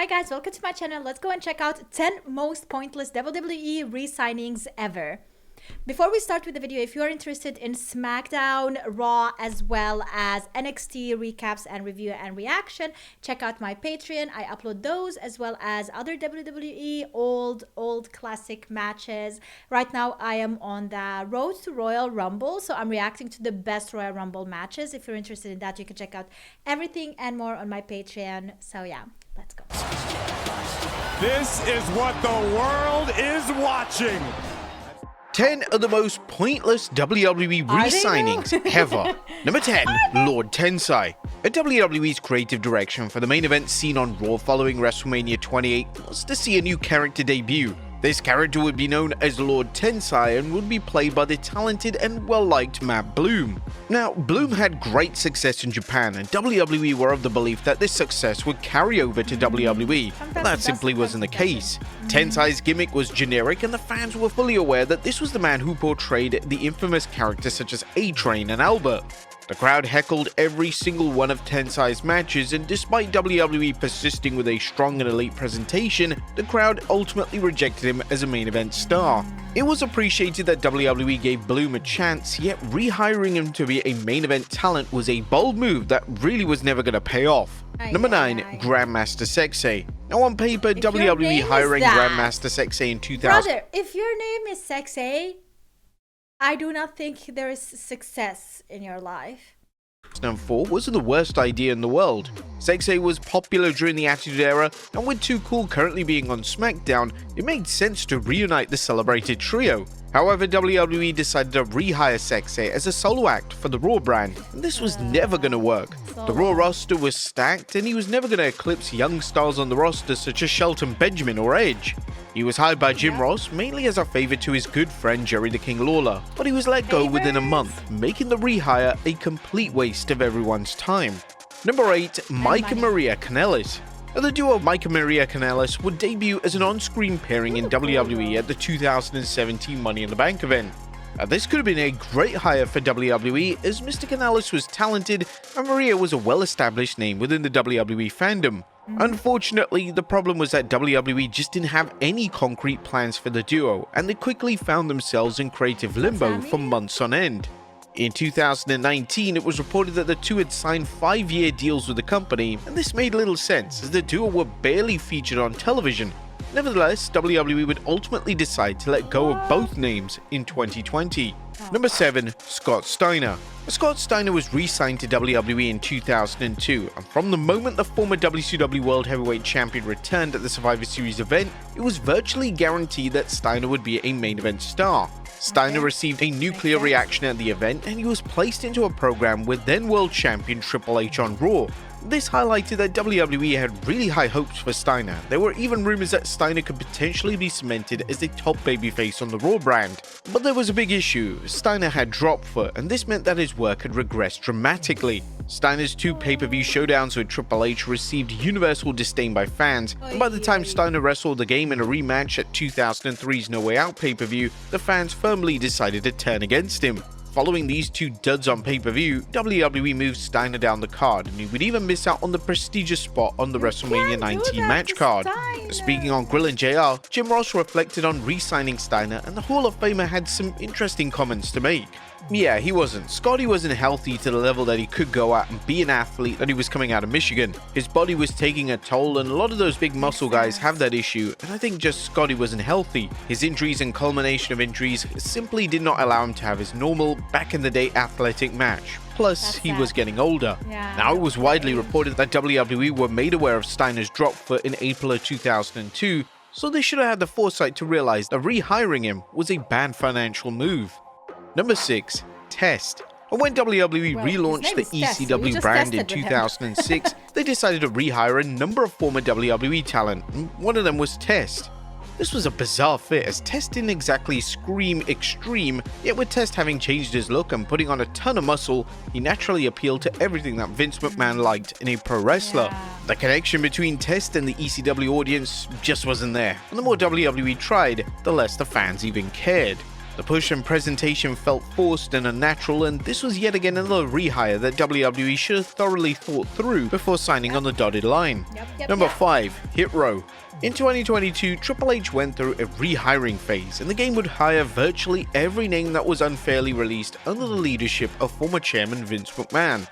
Hi guys, welcome to my channel. Let's go and check out 10 most pointless WWE re-signings ever. Before we start with the video, if you are interested in SmackDown, Raw, as well as NXT recaps and review and reaction, check out my Patreon. I upload those as well as other WWE old classic matches. Right now I am on the road to Royal Rumble, so I'm reacting to the best Royal Rumble matches. If you're interested in that, you can check out everything and more on my Patreon. So yeah, let's go. This is what the world is watching. 10 of the most pointless WWE re-signings ever. Number 10, Lord Tensai. At WWE's creative direction for the main event seen on Raw following WrestleMania 28 was to see a new character debut. This character would be known as Lord Tensai and would be played by the talented and well-liked Matt Bloom. Now, Bloom had great success in Japan, and WWE were of the belief that this success would carry over to WWE, but that simply wasn't the case. Tensai's gimmick was generic, and the fans were fully aware that this was the man who portrayed the infamous characters such as A-Train and Albert. The crowd heckled every single one of Tensai's matches, and despite WWE persisting with a strong and elite presentation, the crowd ultimately rejected him as a main event star. It was appreciated that WWE gave Bloom a chance, yet rehiring him to be a main event talent was a bold move that really was never going to pay off. Number 9, Grandmaster Sexay. Now on paper, WWE hiring Grandmaster Sexay in 2000... Brother, if your name is Sexay, I do not think there is success in your life. 2004 wasn't the worst idea in the world. Sexay was popular during the Attitude Era, and with Too Cool currently being on SmackDown, it made sense to reunite the celebrated trio. However, WWE decided to rehire Sexay as a solo act for the Raw brand, and this was never going to work. The Raw roster was stacked, and he was never going to eclipse young stars on the roster such as Shelton Benjamin or Edge. He was hired by Jim Ross mainly as a favor to his good friend Jerry the King Lawler, but he was let go within a month, making the rehire a complete waste of everyone's time. Number 8, Mike and Maria Kanellis. The duo Mike and Maria Kanellis would debut as an on-screen pairing in WWE at the 2017 Money in the Bank event. This could have been a great hire for WWE, as Mr. Kanellis was talented and Maria was a well-established name within the WWE fandom. Unfortunately, the problem was that WWE just didn't have any concrete plans for the duo, and they quickly found themselves in creative limbo for months on end. In 2019, it was reported that the two had signed 5-year deals with the company, and this made little sense as the duo were barely featured on television. Nevertheless, WWE would ultimately decide to let go of both names in 2020. Number 7, Scott Steiner. Scott Steiner was re-signed to WWE in 2002, and from the moment the former WCW World Heavyweight Champion returned at the Survivor Series event, it was virtually guaranteed that Steiner would be a main event star. Steiner received a nuclear reaction at the event, and he was placed into a program with then world champion Triple H on Raw. This highlighted that WWE had really high hopes for Steiner. There were even rumors that Steiner could potentially be cemented as a top babyface on the Raw brand. But there was a big issue. Steiner had drop foot, and this meant that his work had regressed dramatically. Steiner's 2 pay-per-view showdowns with Triple H received universal disdain by fans, and by the time Steiner wrestled the game in a rematch at 2003's No Way Out pay-per-view, the fans firmly decided to turn against him. Following these 2 duds on pay-per-view, WWE moved Steiner down the card, and he would even miss out on the prestigious spot on the WrestleMania 19 match card. Speaking on Grill and JR, Jim Ross reflected on re-signing Steiner, and the Hall of Famer had some interesting comments to make. Yeah, he wasn't. Scotty wasn't healthy to the level that he could go out and be an athlete that he was coming out of Michigan. His body was taking a toll, and a lot of those big muscle guys have that issue, and I think just Scotty wasn't healthy. His injuries and culmination of injuries simply did not allow him to have his normal, back-in-the-day athletic match. Plus, he was getting older. Now, it was widely reported that WWE were made aware of Steiner's drop foot in April of 2002, so they should have had the foresight to realize that rehiring him was a bad financial move. Number 6, Test. And when WWE relaunched the ECW brand in 2006, they decided to rehire a number of former WWE talent, and one of them was Test. This was a bizarre fit, as Test didn't exactly scream extreme, yet with Test having changed his look and putting on a ton of muscle, he naturally appealed to everything that Vince McMahon liked in a pro wrestler. The connection between Test and the ECW audience just wasn't there, and the more WWE tried, the less the fans even cared. The push and presentation felt forced and unnatural, and this was yet again another rehire that WWE should have thoroughly thought through before signing on the dotted line. Number 5. Hit Row. In 2022, Triple H went through a rehiring phase, and the game would hire virtually every name that was unfairly released under the leadership of former chairman Vince McMahon.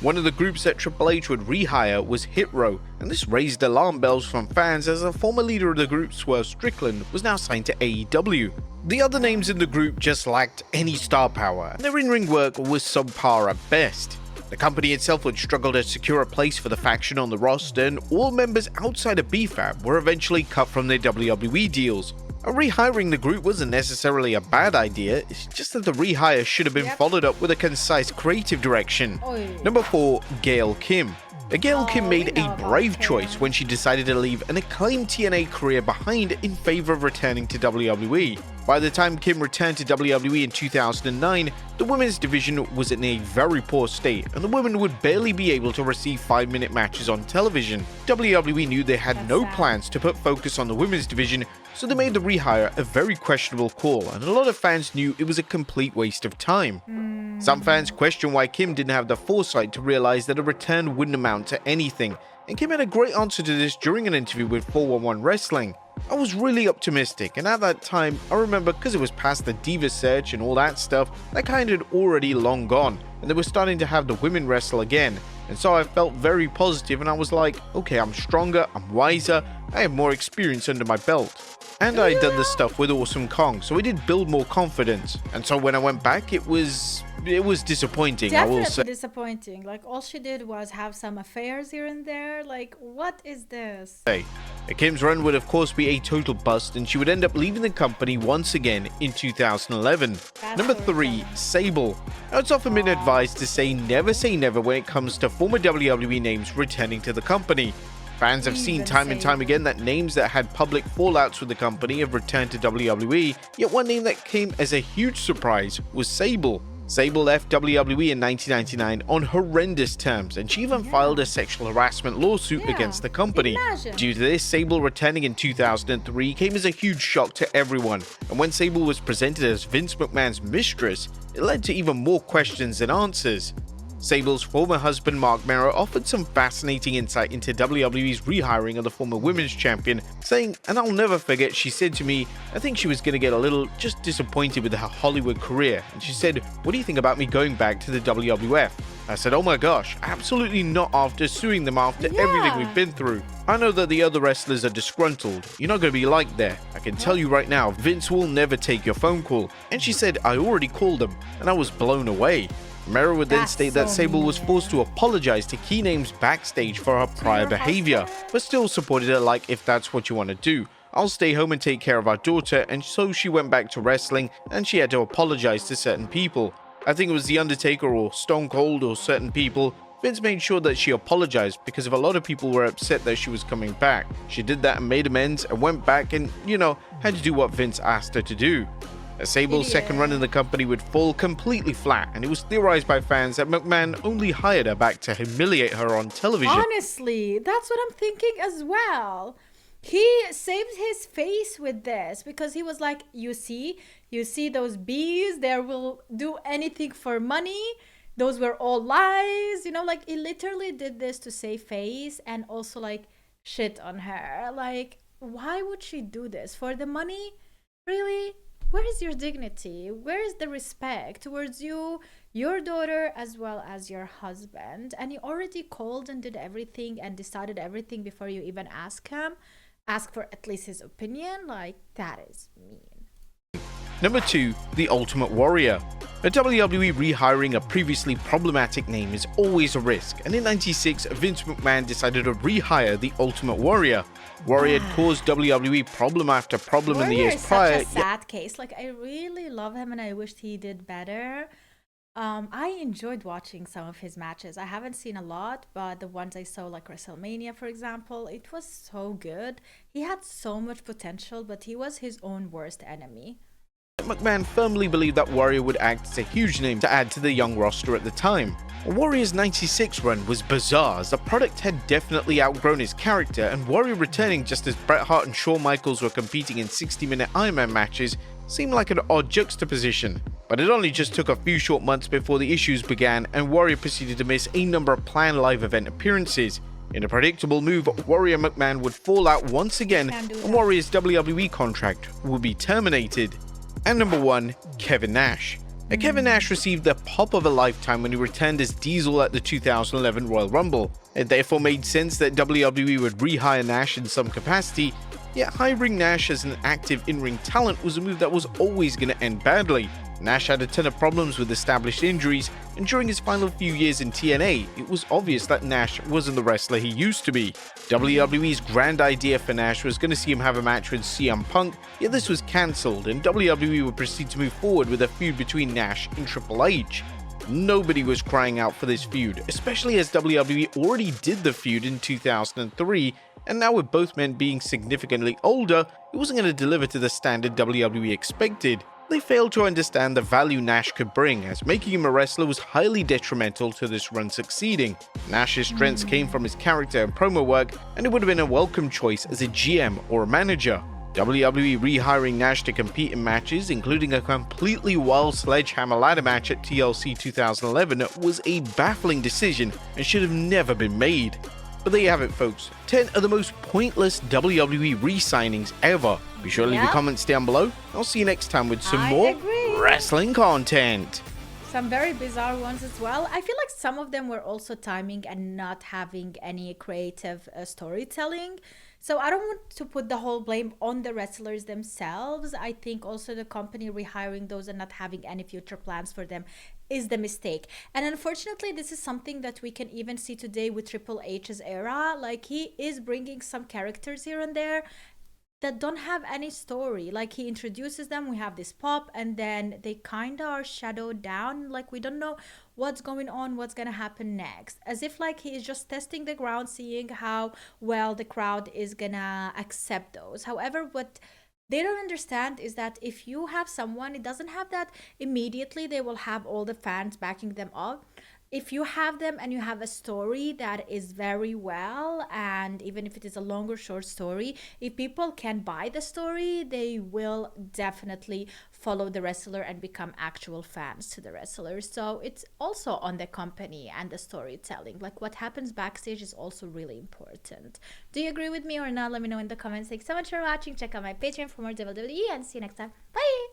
One of the groups that Triple H would rehire was Hit Row, and this raised alarm bells from fans as the former leader of the group, Swerve Strickland, was now signed to AEW. The other names in the group just lacked any star power, and their in-ring work was subpar at best. The company itself would struggle to secure a place for the faction on the roster, and all members outside of BFAB were eventually cut from their WWE deals. Rehiring the group wasn't necessarily a bad idea, it's just that the rehire should have been followed up with a concise creative direction. Number 4. Gail Kim. Gail Kim made a brave choice when she decided to leave an acclaimed TNA career behind in favor of returning to WWE. By the time Kim returned to WWE in 2009, the women's division was in a very poor state, and the women would barely be able to receive 5-minute matches on television. WWE knew they had no plans to put focus on the women's division, so they made the rehire a very questionable call, and a lot of fans knew it was a complete waste of time. Some fans questioned why Kim didn't have the foresight to realize that a return wouldn't amount to anything, and Kim had a great answer to this during an interview with 411 Wrestling. I was really optimistic, and at that time, I remember because it was past the Diva search and all that stuff, that kind had already long gone, and they were starting to have the women wrestle again, and so I felt very positive, and I was like, okay, I'm stronger, I'm wiser, I have more experience under my belt. And I had done the stuff with Awesome Kong, so it did build more confidence. And so when I went back, it was disappointing, I will say. Disappointing. Like, all she did was have some affairs here and there. Like, what is this? Kim's run would of course be a total bust, and she would end up leaving the company once again in 2011. Number 3. Sable. Now, it's often been advised to say never when it comes to former WWE names returning to the company. Fans have seen time and time again that names that had public fallouts with the company have returned to WWE, yet one name that came as a huge surprise was Sable. Sable left WWE in 1999 on horrendous terms, and she even filed a sexual harassment lawsuit against the company. Due to this, Sable returning in 2003 came as a huge shock to everyone, and when Sable was presented as Vince McMahon's mistress, it led to even more questions than answers. Sable's former husband Mark Mero offered some fascinating insight into WWE's rehiring of the former women's champion, saying, and I'll never forget, she said to me, I think she was going to get a little just disappointed with her Hollywood career, and she said, what do you think about me going back to the WWF? I said, oh my gosh, absolutely not after suing them after everything we've been through. I know that the other wrestlers are disgruntled. You're not going to be liked there. I can tell you right now, Vince will never take your phone call. And she said, I already called him, and I was blown away. Mero would then state that Sable was forced to apologize to key names backstage for her prior behavior, but still supported her like, if that's what you want to do, I'll stay home and take care of our daughter, and so she went back to wrestling and she had to apologize to certain people. I think it was The Undertaker or Stone Cold or certain people. Vince made sure that she apologized because if a lot of people were upset that she was coming back, she did that and made amends and went back and, had to do what Vince asked her to do. Sable's second run in the company would fall completely flat, and it was theorized by fans that McMahon only hired her back to humiliate her on television. Honestly, that's what I'm thinking as well. He saved his face with this because he was like, you see those bees, they will do anything for money. Those were all lies, like he literally did this to save face and also like shit on her. Like, why would she do this? For the money? Really? Where is your dignity? Where is the respect towards you, your daughter, as well as your husband? And you already called and did everything and decided everything before you even ask for at least his opinion. Like, that is mean. Number 2, The Ultimate Warrior. A WWE rehiring a previously problematic name is always a risk, and in '96, Vince McMahon decided to rehire The Ultimate Warrior. Warrior had caused WWE problem after problem in the years prior. Warrior is such a sad case. Like, I really love him and I wished he did better. I enjoyed watching some of his matches. I haven't seen a lot, but the ones I saw, like WrestleMania, for example, it was so good. He had so much potential, but he was his own worst enemy. McMahon firmly believed that Warrior would act as a huge name to add to the young roster at the time. Warrior's 96 run was bizarre, as the product had definitely outgrown his character, and Warrior returning just as Bret Hart and Shawn Michaels were competing in 60-minute Iron Man matches seemed like an odd juxtaposition. But it only just took a few short months before the issues began, and Warrior proceeded to miss a number of planned live event appearances. In a predictable move, Warrior McMahon would fall out once again, and Warrior's WWE contract would be terminated. And number 1, Kevin Nash. Kevin Nash received the pop of a lifetime when he returned as Diesel at the 2011 Royal Rumble. It therefore made sense that WWE would rehire Nash in some capacity, yet hiring Nash as an active in-ring talent was a move that was always going to end badly. Nash had a ton of problems with established injuries, and during his final few years in TNA, it was obvious that Nash wasn't the wrestler he used to be. WWE's grand idea for Nash was going to see him have a match with CM Punk, yet this was cancelled, and WWE would proceed to move forward with a feud between Nash and Triple H. Nobody was crying out for this feud, especially as WWE already did the feud in 2003, and now with both men being significantly older, it wasn't going to deliver to the standard WWE expected. They failed to understand the value Nash could bring, as making him a wrestler was highly detrimental to this run succeeding. Nash's strengths came from his character and promo work, and it would have been a welcome choice as a GM or a manager. WWE rehiring Nash to compete in matches, including a completely wild sledgehammer ladder match at TLC 2011, was a baffling decision and should have never been made. But there you have it, folks. 10 of the most pointless WWE re-signings ever. Be sure to leave your comments down below. I'll see you next time with some more wrestling content. Some very bizarre ones as well. I feel like some of them were also timing and not having any creative storytelling. So I don't want to put the whole blame on the wrestlers themselves. I think also the company rehiring those and not having any future plans for them is the mistake. And unfortunately, this is something that we can even see today with Triple H's era. Like, he is bringing some characters here and there that don't have any story. Like, he introduces them, we have this pop, and then they kind of are shadowed down. Like, we don't know what's going on, what's gonna happen next, as if like he is just testing the ground, seeing how well the crowd is gonna accept those. However, what they don't understand is that if you have someone, it doesn't have that immediately they will have all the fans backing them up. If you have them and you have a story that is very well, and even if it is a long or short story, if people can buy the story, they will definitely follow the wrestler and become actual fans to the wrestler. So it's also on the company and the storytelling. Like, what happens backstage is also really important. Do you agree with me or not? Let me know in the comments. Thanks so much for watching. Check out my Patreon for more WWE, and see you next time. Bye!